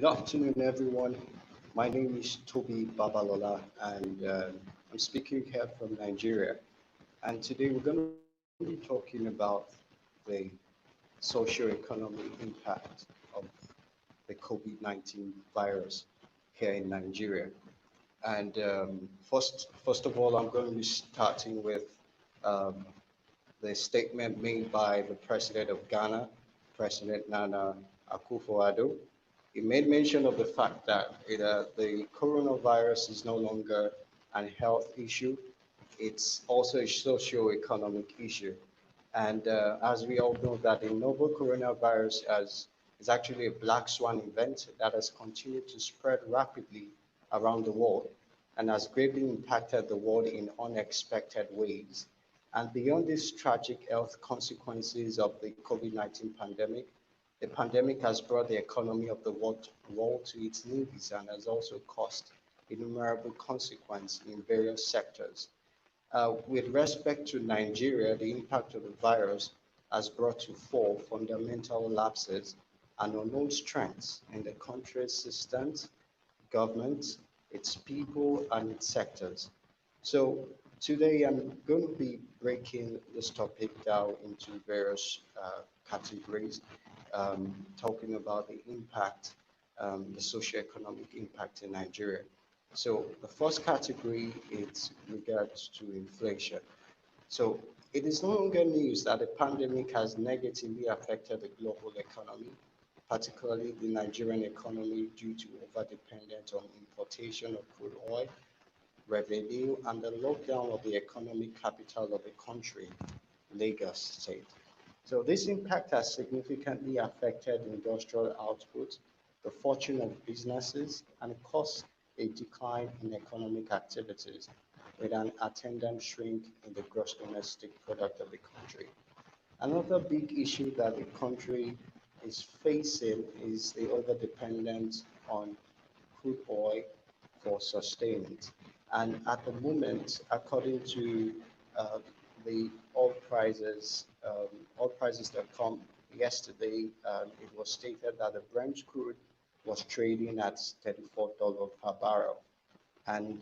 Good afternoon, everyone. My name is Tobi Babalola, and I'm speaking here from Nigeria. And today we're going to be talking about the socio-economic impact of the COVID-19 virus here in Nigeria. And first of all, I'm going to be starting with um, the statement made by the President of Ghana, President Nana Akufo-Addo. He made mention of the fact that the coronavirus is no longer a health issue, it's also a socio-economic issue. And as we all know that the novel coronavirus is actually a black swan event that has continued to spread rapidly around the world and has greatly impacted the world in unexpected ways. And beyond these tragic health consequences of the COVID-19 pandemic, the pandemic has brought the economy of the world to its knees and has also caused innumerable consequences in various sectors. With respect to Nigeria, the impact of the virus has brought to fore fundamental lapses and unknown strengths in the country's systems, government, its people, and its sectors. So today I'm going to be breaking this topic down into various categories, talking about the impact, the socioeconomic impact in Nigeria. So the first category is regards to inflation. So it is no longer news that the pandemic has negatively affected the global economy, particularly the Nigerian economy due to overdependence on importation of crude oil, revenue, and the lockdown of the economic capital of the country, Lagos State. So this impact has significantly affected industrial output, the fortune of businesses, and caused a decline in economic activities with an attendant shrink in the gross domestic product of the country. Another big issue that the country is facing is the overdependence on crude oil for sustenance. And at the moment, according to uh, the oil prices that come yesterday, it was stated that the Brent crude was trading at $34 per barrel. And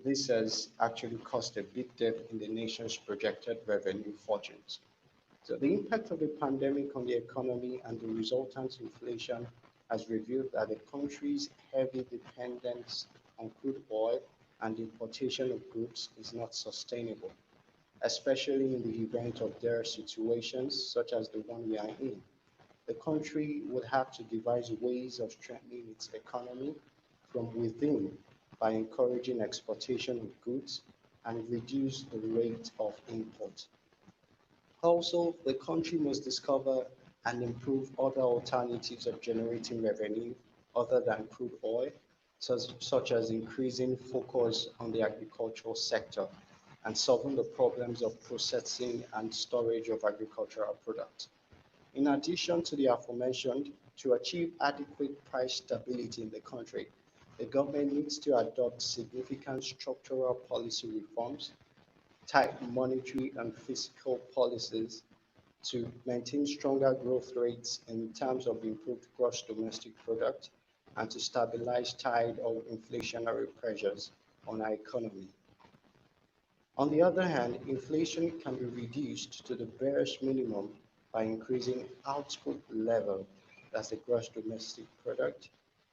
this has actually caused a big dip in the nation's projected revenue fortunes. So the impact of the pandemic on the economy and the resultant inflation has revealed that the country's heavy dependence on crude oil and importation of goods is not sustainable, especially in the event of dire situations such as the one we are in. The country would have to devise ways of strengthening its economy from within by encouraging exportation of goods and reduce the rate of import. Also, the country must discover and improve other alternatives of generating revenue other than crude oil, such as increasing focus on the agricultural sector and solving the problems of processing and storage of agricultural products. In addition to the aforementioned, to achieve adequate price stability in the country, the government needs to adopt significant structural policy reforms, tight monetary and fiscal policies to maintain stronger growth rates in terms of improved gross domestic product and to stabilize tide of inflationary pressures on our economy. On the other hand, inflation can be reduced to the barest minimum by increasing output level, that's the gross domestic product,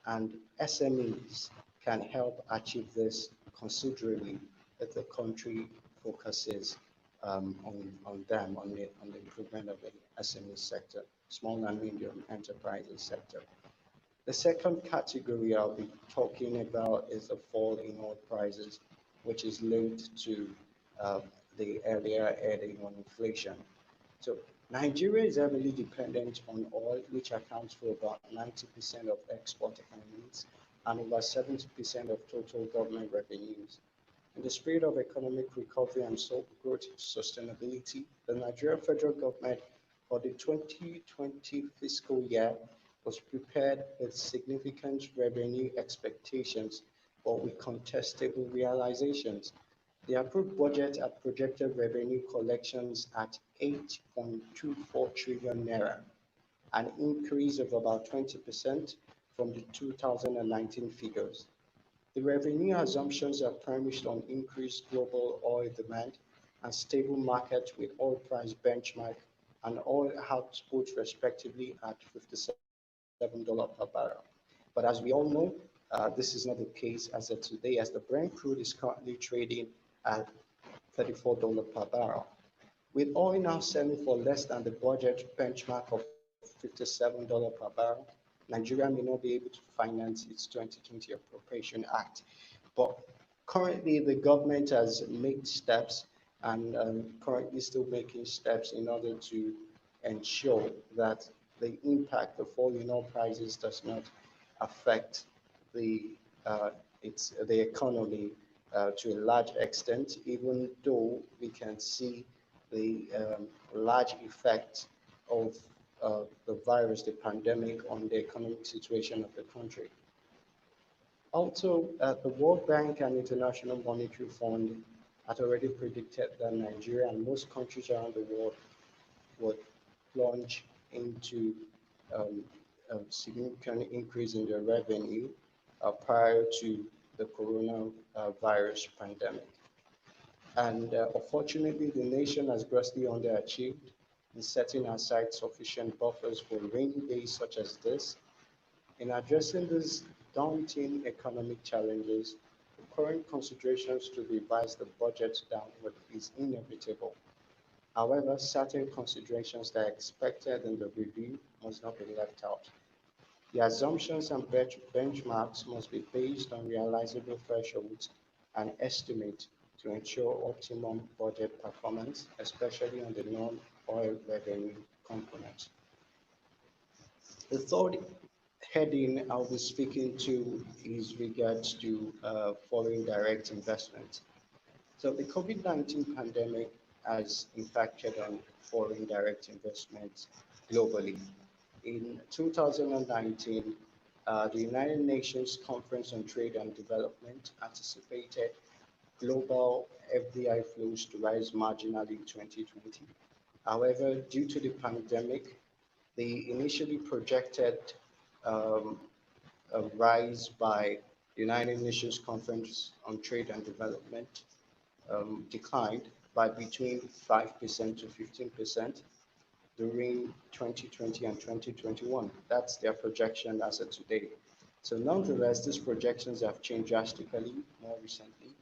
and SMEs can help achieve this considerably if the country focuses on the improvement of the SME sector, small and medium enterprises sector. The second category I'll be talking about is the fall in oil prices, which is linked to uh, the earlier heading on inflation. So Nigeria is heavily dependent on oil, which accounts for about 90% of export earnings and over 70% of total government revenues. In the spirit of economic recovery and growth sustainability, the Nigerian federal government for the 2020 fiscal year was prepared with significant revenue expectations, but with contestable realizations. The approved budget had projected revenue collections at 8.24 trillion naira, an increase of about 20%, from the 2019 figures. The revenue assumptions are premised on increased global oil demand and stable market with oil price benchmark and oil output respectively at $57 per barrel. But as we all know, this is not the case as of today, as the Brent crude is currently trading at $34 per barrel. With oil now selling for less than the budget benchmark of $57 per barrel, Nigeria may not be able to finance its 2020 Appropriation Act. But currently, the government has made steps and currently still making steps in order to ensure that the impact of fall in oil prices does not affect the the economy to a large extent, even though we can see the large effect of the virus, the pandemic, on the economic situation of the country. Also, the World Bank and International Monetary Fund had already predicted that Nigeria and most countries around the world would plunge into um, a significant increase in their revenue prior to the coronavirus pandemic. And unfortunately, the nation has grossly underachieved in setting aside sufficient buffers for rainy days such as this. In addressing these daunting economic challenges, the current considerations to revise the budget downward is inevitable. However, certain considerations that are expected in the review must not be left out. The assumptions and benchmarks must be based on realizable thresholds and estimates to ensure optimum budget performance, especially on the non-oil revenue components. The third heading I'll be speaking to is regards to foreign direct investment. So the COVID-19 pandemic has impacted on foreign direct investment globally. In 2019, the United Nations Conference on Trade and Development anticipated global FDI flows to rise marginally in 2020. However, due to the pandemic, the initially projected um, a rise by United Nations Conference on Trade and Development declined by between 5% to 15% during 2020 and 2021. That's their projection as of today. So nonetheless, these projections have changed drastically more recently.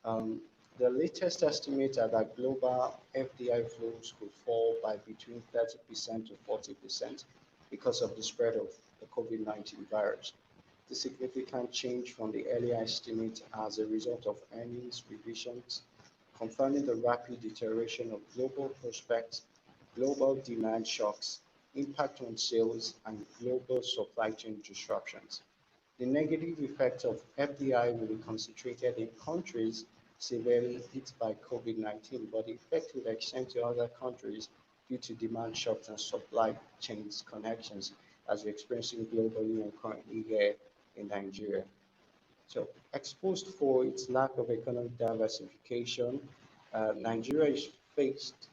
Um, the latest estimates are that global FDI flows could fall by between 30% to 40% because of the spread of the COVID-19 virus. The significant change from the earlier estimate as a result of earnings revisions, confirming the rapid deterioration of global prospects, global demand shocks, impact on sales, and global supply chain disruptions. The negative effects of FDI will be concentrated in countries severely hit by COVID-19, but the effect will extend to other countries due to demand shocks and supply chains connections, as we're experiencing globally and currently here in Nigeria. So, exposed for its lack of economic diversification, Nigeria is faced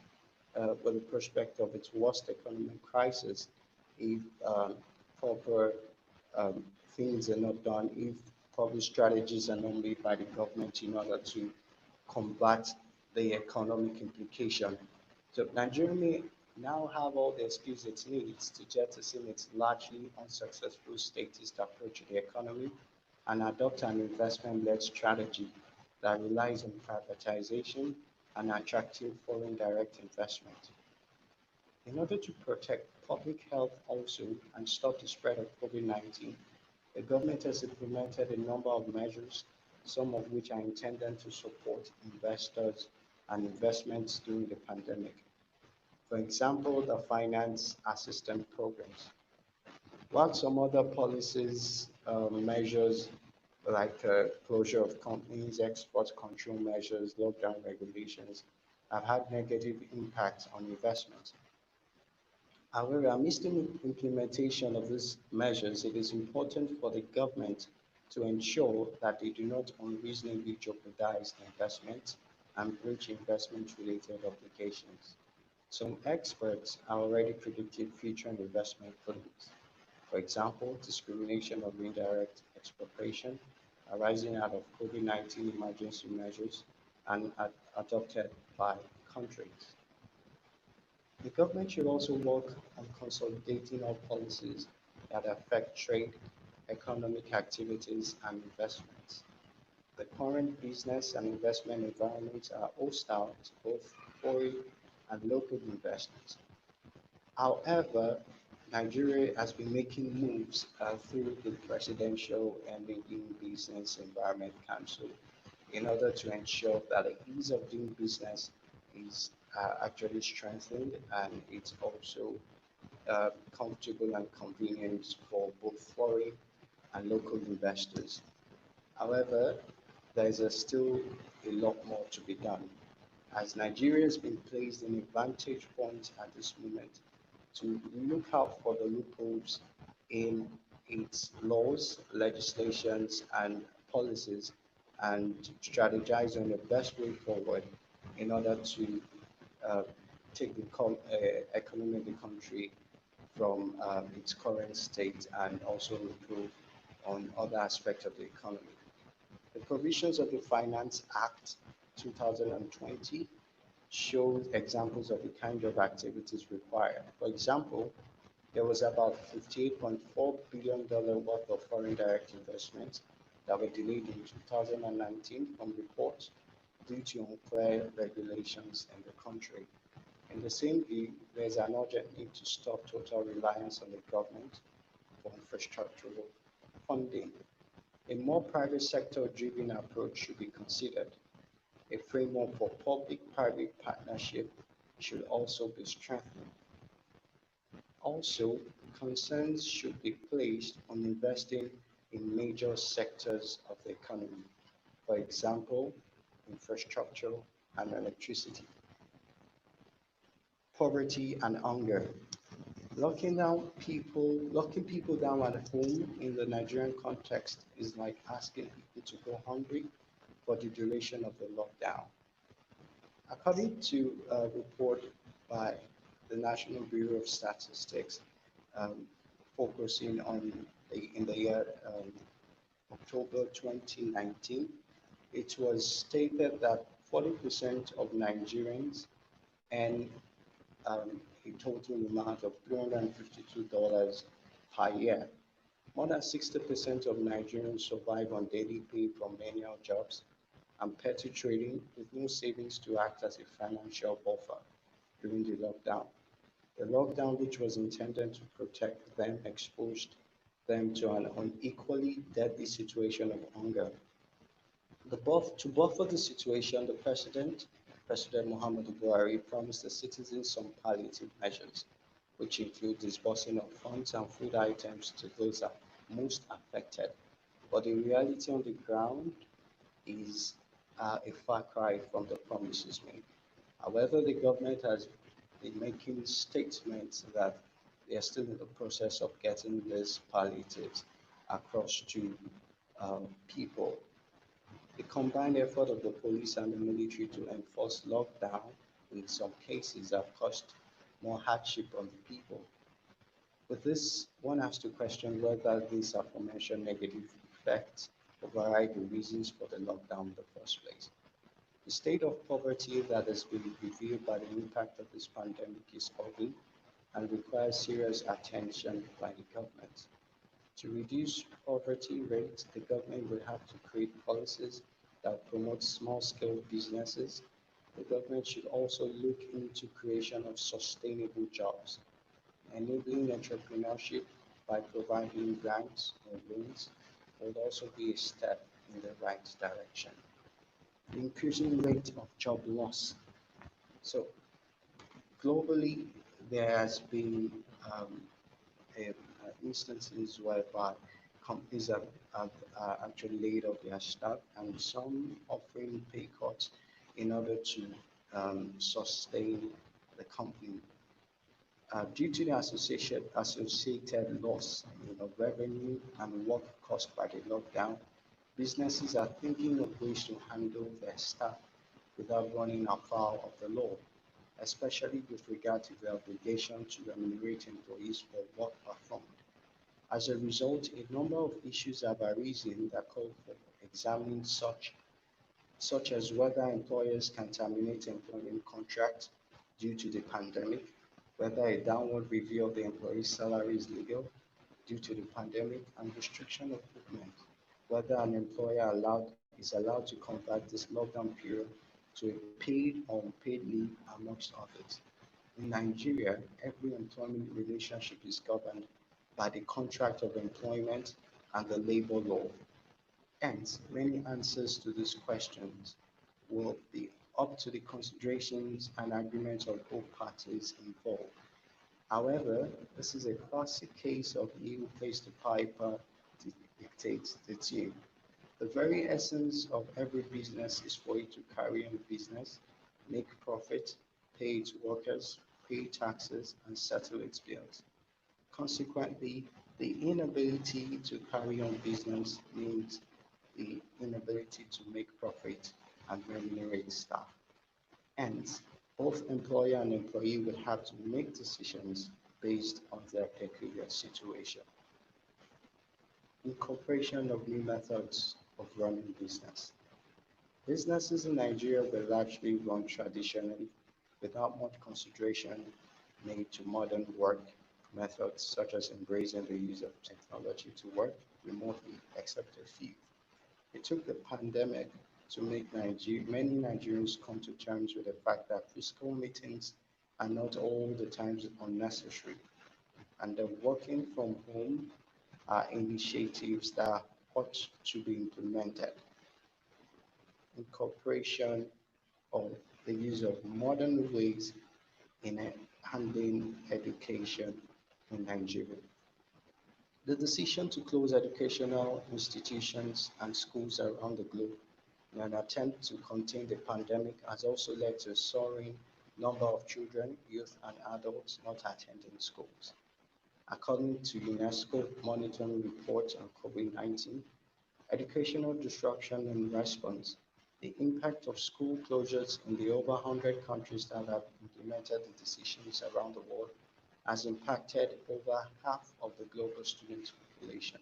with the prospect of its worst economic crisis if proper um, things are not done, if proper strategies are not made by the government in order to combat the economic implication. So Nigeria may now have all the skills it needs to jettison its largely unsuccessful statist approach to the economy and adopt an investment-led strategy that relies on privatization and attracting foreign direct investment. In order to protect public health also and stop the spread of COVID-19, the government has implemented a number of measures, some of which are intended to support investors and investments during the pandemic. For example, the finance assistance programs. While some other policies, measures like closure of companies, export control measures, lockdown regulations have had negative impacts on investment. However, amidst the implementation of these measures, it is important for the government to ensure that they do not unreasonably jeopardize the investment and breach investment-related obligations. Some experts are already predicting future investment flows. For example, discrimination or indirect expropriation arising out of COVID-19 emergency measures and adopted by countries. The government should also work on consolidating all policies that affect trade, economic activities, and investments. The current business and investment environments are hostile to both foreign and local investors. However, Nigeria has been making moves through the Presidential and Making Business Environment Council in order to ensure that the ease of doing business is actually strengthened and it's also comfortable and convenient for both foreign and local investors. However, there is still a lot more to be done, as Nigeria has been placed in a vantage point at this moment to look out for the loopholes in its laws, legislations, and policies, and strategize on the best way forward in order to uh, take the economy of the country from its current state and also improve on other aspects of the economy. The provisions of the Finance Act 2020 show examples of the kind of activities required. For example, there was about $58.4 billion worth of foreign direct investments that were delayed in 2019 from reports due to unclear regulations in the country. In the same view, there is an urgent need to stop total reliance on the government for infrastructural funding. A more private sector driven approach should be considered. A framework for public-private partnership should also be strengthened. Also, concerns should be placed on investing in major sectors of the economy, for example, infrastructure and electricity. Poverty and hunger. Locking people down at home in the Nigerian context is like asking people to go hungry for the duration of the lockdown. According to a report by the National Bureau of Statistics, um, focusing on in the year October 2019, it was stated that 40% of Nigerians earn a total amount of $352 per year. More than 60% of Nigerians survive on daily pay from manual jobs and petty trading with no savings to act as a financial buffer during the lockdown. The lockdown, which was intended to protect them, exposed them to an unequally deadly situation of hunger. To buffer the situation, the President Muhammadu Buhari, promised the citizens some palliative measures, which include disbursing of funds and food items to those most affected. But the reality on the ground is a far cry from the promises made. However, the government has been making statements that they are still in the process of getting these palliatives across to people. The combined effort of the police and the military to enforce lockdown in some cases have caused more hardship on the people. With this, one has to question whether these aforementioned negative effects override the reasons for the lockdown in the first place. The state of poverty that has been revealed by the impact of this pandemic is ugly and requires serious attention by the government. To reduce poverty rates, the government will have to create policies that promote small-scale businesses. The government should also look into creation of sustainable jobs. Enabling entrepreneurship by providing grants or loans would also be a step in the right direction. The increasing rate of job loss. So globally, there has been instances whereby companies have actually laid off their staff and some offering pay cuts in order to sustain the company. Due to the associated loss of revenue and work caused by the lockdown, businesses are thinking of ways to handle their staff without running afoul of the law, especially with regard to the obligation to remunerate employees for work performed. As a result, a number of issues have arisen that call for examining such as whether employers can terminate employment contracts due to the pandemic, whether a downward review of the employee's salary is legal due to the pandemic, and restriction of movement, whether an employer is allowed to convert this lockdown period to a paid or unpaid leave, amongst others. In Nigeria, every employment relationship is governed by the contract of employment and the labor law. Hence, many answers to these questions will be up to the considerations and agreements of both parties involved. However, this is a classic case of he who plays the piper dictates the tune. The very essence of every business is for it to carry on business, make profit, pay its workers, pay taxes, and settle its bills. Consequently, the inability to carry on business means the inability to make profit and remunerate staff. Hence, both employer and employee will have to make decisions based on their peculiar situation. Incorporation of new methods of running business. Businesses in Nigeria were largely run traditionally without much consideration made to modern work methods such as embracing the use of technology to work remotely, except a few. It took the pandemic to make many Nigerians come to terms with the fact that physical meetings are not all the times unnecessary, and that working from home are initiatives that ought to be implemented. Incorporation of the use of modern ways in handling education in Nigeria. The decision to close educational institutions and schools around the globe in an attempt to contain the pandemic has also led to a soaring number of children, youth, and adults not attending schools. According to UNESCO monitoring report on COVID-19, educational disruption in response, the impact of school closures in the over 100 countries that have implemented the decisions around the world has impacted over half of the global student population.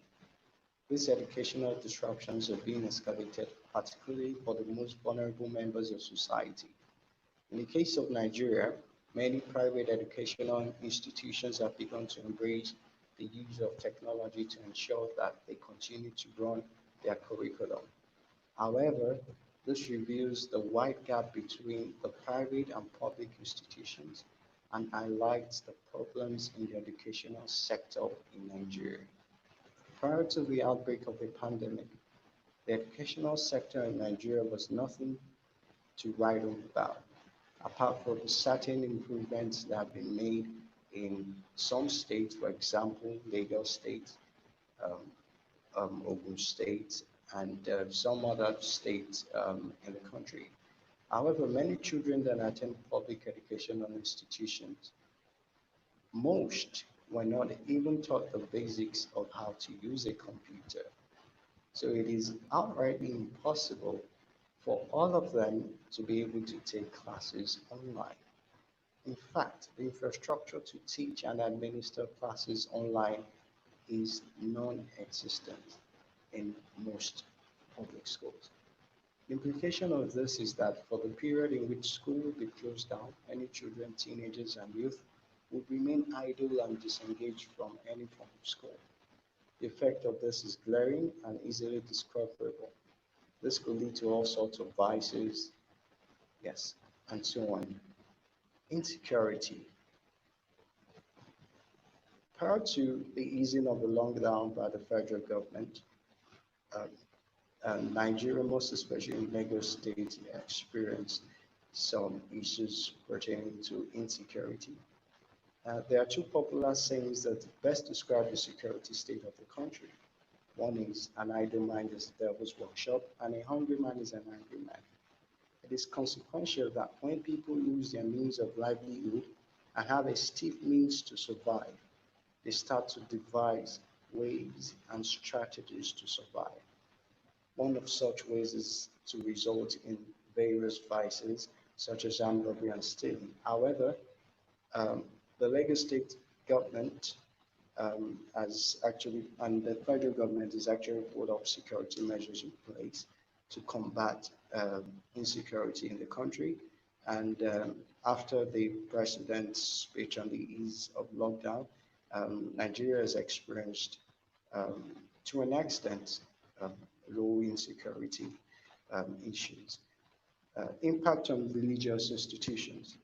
These educational disruptions are being escalated, particularly for the most vulnerable members of society. In the case of Nigeria, many private educational institutions have begun to embrace the use of technology to ensure that they continue to run their curriculum. However, this reveals the wide gap between the private and public institutions and highlights the problems in the educational sector in Nigeria. Prior to the outbreak of the pandemic, the educational sector in Nigeria was nothing to write home about, apart from certain improvements that have been made in some states, for example, Lagos State, um, Ogun State, and some other states in the country. However, many children that attend public educational institutions, most were not even taught the basics of how to use a computer. So it is outrightly impossible for all of them to be able to take classes online. In fact, the infrastructure to teach and administer classes online is non-existent in most public schools. The implication of this is that for the period in which school will be closed down, many children, teenagers, and youth would remain idle and disengaged from any form of school. The effect of this is glaring and easily discoverable. This could lead to all sorts of vices, yes, and so on. Insecurity. Prior to the easing of the lockdown by the federal government, um, Nigeria, most especially in Lagos State, experienced some issues pertaining to insecurity. There are two popular sayings that best describe the security state of the country. One is, an idle mind is the devil's workshop, and a hungry man is an angry man. It is consequential that when people lose their means of livelihood and have a stiff means to survive, they start to devise ways and strategies to survive. One of such ways is to result in various vices such as armed robbery and stealing. However, um, the Lagos State government and the federal government is actually put up security measures in place to combat insecurity in the country. And after the president's speech on the ease of lockdown, Nigeria has experienced, um, to an extent, um, low insecurity issues. Impact on religious institutions.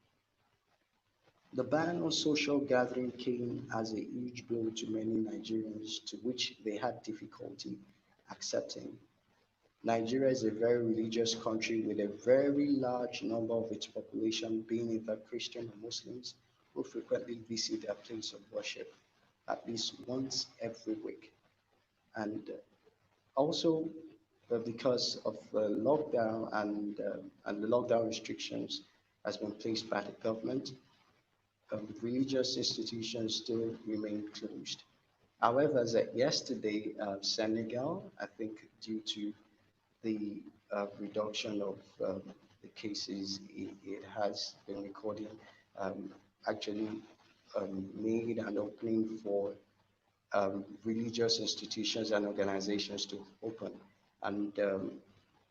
The ban on social gathering came as a huge blow to many Nigerians, to which they had difficulty accepting. Nigeria is a very religious country with a very large number of its population being either Christian or Muslims who frequently visit their place of worship at least once every week. And also, because of the lockdown and the lockdown restrictions has been placed by the government, religious institutions still remain closed. However, as at yesterday, Senegal, I think due to the reduction of the cases it has been recording, um, actually made an opening for religious institutions and organizations to open. And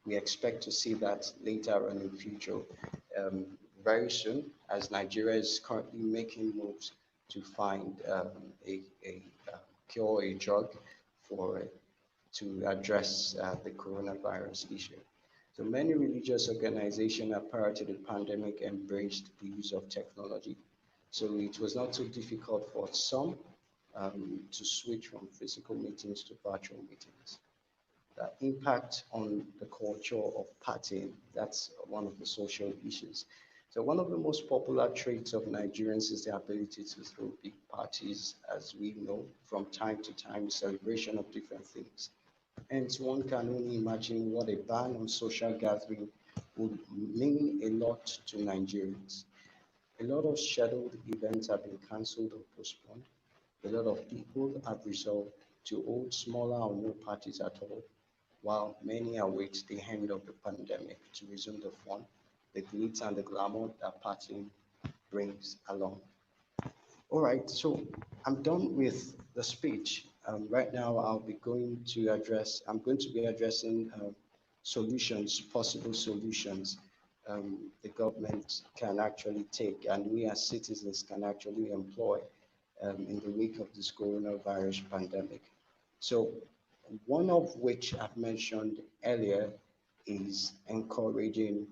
we expect to see that later on in the future, um, very soon, as Nigeria is currently making moves to find a cure, a drug for to address the coronavirus issue. So many religious organizations prior to the pandemic embraced the use of technology. So it was not too difficult for some to switch from physical meetings to virtual meetings. The impact on the culture of partying, that's one of the social issues. So one of the most popular traits of Nigerians is their ability to throw big parties, as we know, from time to time, celebration of different things. Hence, one can only imagine what a ban on social gathering would mean a lot to Nigerians. A lot of scheduled events have been cancelled or postponed. A lot of people have resolved to hold smaller or no parties at all, while many await the end of the pandemic to resume the fun, the glitz and the glamour that partying brings along. All right, so I'm done with the speech. Right now, I'm going to be addressing solutions, possible solutions the government can actually take and we as citizens can actually employ in the wake of this coronavirus pandemic. So one of which I've mentioned earlier is encouraging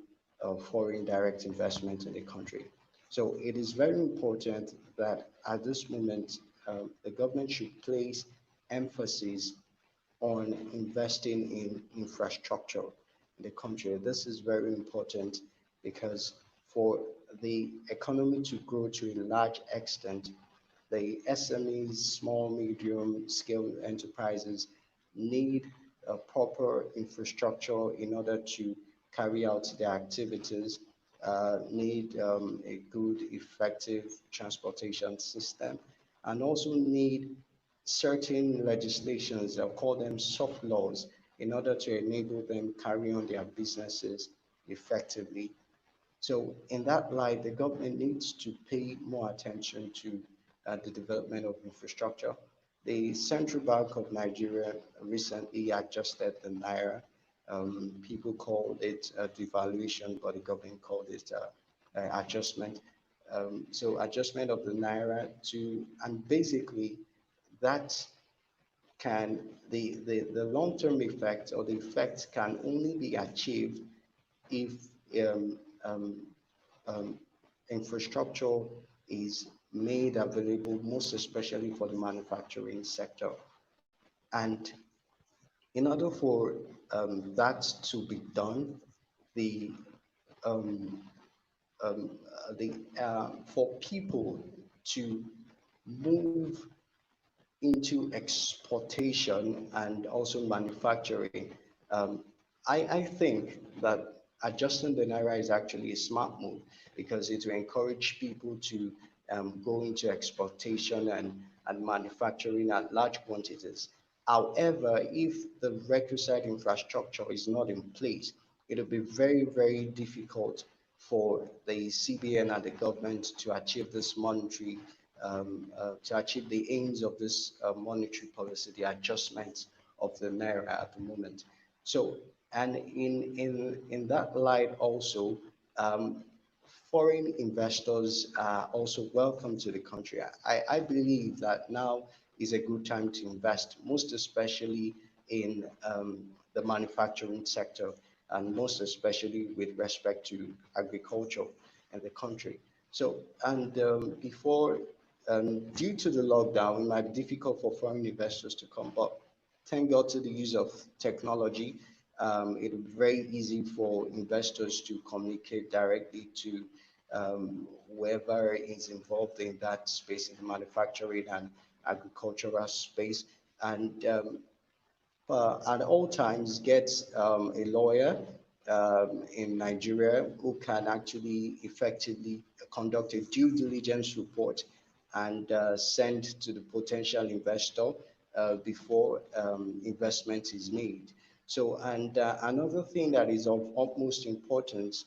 foreign direct investment in the country. So it is very important that at this moment, the government should place emphasis on investing in infrastructure in the country. This is very important because for the economy to grow to a large extent, the SMEs, small, medium scale enterprises need a proper infrastructure in order to carry out their activities, need a good, effective transportation system, and also need certain legislations, I'll call them soft laws, in order to enable them carry on their businesses effectively. So in that light, the government needs to pay more attention to the development of infrastructure. The Central Bank of Nigeria recently adjusted the naira. People called it a devaluation, but the government called it adjustment. So adjustment of the naira to, and basically that can, the long-term effect or the effect can only be achieved if um, um, um, infrastructure is made available, most especially for the manufacturing sector. And in order for that to be done, the um, for people to move into exportation and also manufacturing, um, I think that adjusting the naira is actually a smart move because it will encourage people to go into exportation and manufacturing at large quantities. However, if the requisite infrastructure is not in place, it will be very, very difficult for the CBN and the government to achieve this monetary to achieve the aims of this monetary policy, the adjustment of the naira at the moment. So, and in that light also, um, foreign investors are also welcome to the country. I believe that now is a good time to invest, most especially in the manufacturing sector, and most especially with respect to agriculture in the country. So, and before, due to the lockdown, it might be difficult for foreign investors to come, but thank God to the use of technology, it would be very easy for investors to communicate directly to whoever is involved in that space, in the manufacturing and agricultural space, and at all times get a lawyer in Nigeria who can actually effectively conduct a due diligence report and send to the potential investor before investment is made. So, and another thing that is of utmost importance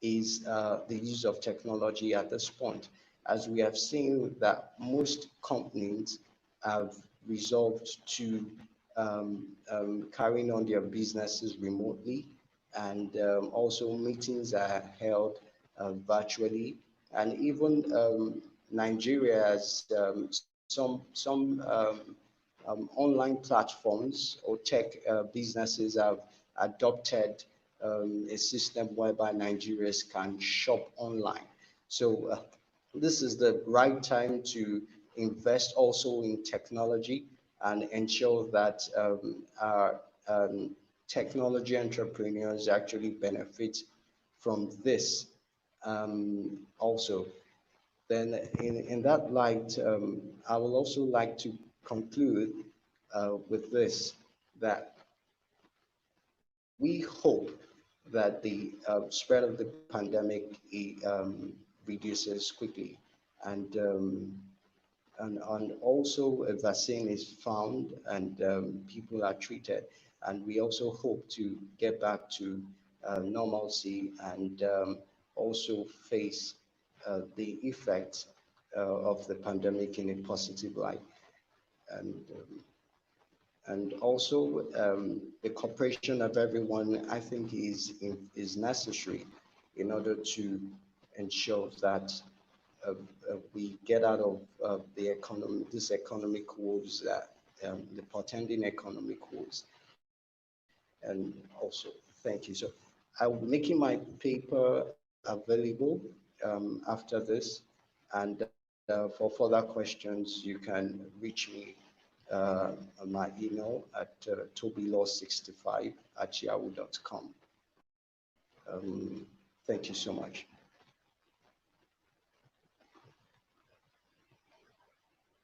is the use of technology at this point, as we have seen that most companies have resolved to carrying on their businesses remotely, and also meetings are held virtually, and even Nigeria has some online platforms or tech businesses have adopted a system whereby Nigerians can shop online. So this is the right time to invest also in technology and ensure that our technology entrepreneurs actually benefit from this also. Then in that light, I will also like to conclude with this, that we hope that the spread of the pandemic reduces quickly, and and also a vaccine is found, and people are treated, and we also hope to get back to normalcy, and also face the effects of the pandemic in a positive light. And also the cooperation of everyone, I think, is necessary in order to ensure that we get out of the economy, this economic woes, that the portending economic woes. And also, thank you. So I'll be making my paper available after this, and for further questions, you can reach me on my email at tobilaw65@yahoo.com. Thank you so much.